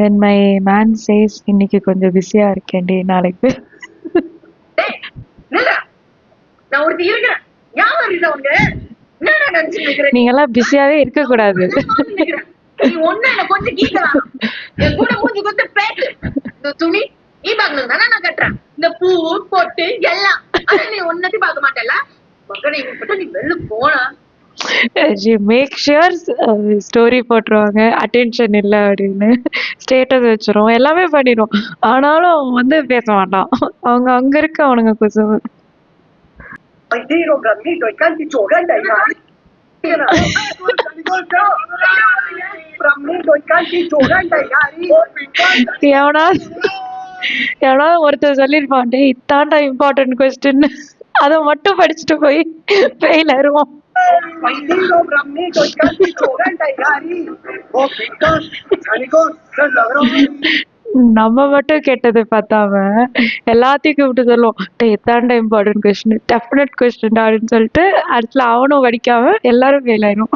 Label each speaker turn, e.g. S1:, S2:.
S1: when my man says இன்னைக்கு கொஞ்சம் பிஸியா இருக்கேன்டி நாளைக்கு
S2: டேய் நில்லுடா. நான் ஒருத்தி இருக்கிறேன். ஞாபகம் இருக்கா உனக்கு? என்னடா நினைச்சிட்டு இருக்கிற?
S1: நீங்க எல்லாம் பிஸியாவே இருக்க கூடாது.
S2: நீ ஒண்ணு என்ன கொஞ்சம் கீக்கலாம். என் கூட மூஞ்சி கொத்து பேசு. இந்த துணி ஈபாக்ல தானே நான் கட்டுறேன். இந்த பூ பொட்டு எல்லாம் ஆனா நீ ஒன்னத்தையும் பார்க்க மாட்டேல்ல. மகனே இப்ப நீ வெளில போனா
S1: she make sure ஸ்டோரி போட்டுருவாங்க அட்டென்ஷன் இல்ல அப்படின்னு ஸ்டேட்டஸ் வச்சிரும் எல்லாமே பண்ணிடும் ஆனாலும் அவன் வந்து பேச மாட்டான் அவங்க அங்க இருக்க அவனுங்க குசுவு
S2: Ay, tiro, Bramito, ay canti choganda, Bramito, ay canti choganda,
S1: எவனாவது ஒருத்தர் சொல்லிருப்பான் டே இத்தாண்டா இம்பார்ட்டன்ட் கொஸ்டின் அதை மட்டும் படிச்சுட்டு போய் fail ஆயிருவோம்
S2: Ay, tiro, Bramito, ay canti choganda,
S1: நம்ம மட்டும் கேட்டது பார்த்தாம எல்லாத்தையும் கூப்பிட்டு சொல்லுவோம் எத்தாண்ட இம்பார்ட்டன்ட் கொஸ்டின் டெஃபினட் கொஸ்டின் அப்படின்னு சொல்லிட்டு அடுத்துல அவனும் படிக்காம எல்லாரும் ஃபெயில் ஆயிரும்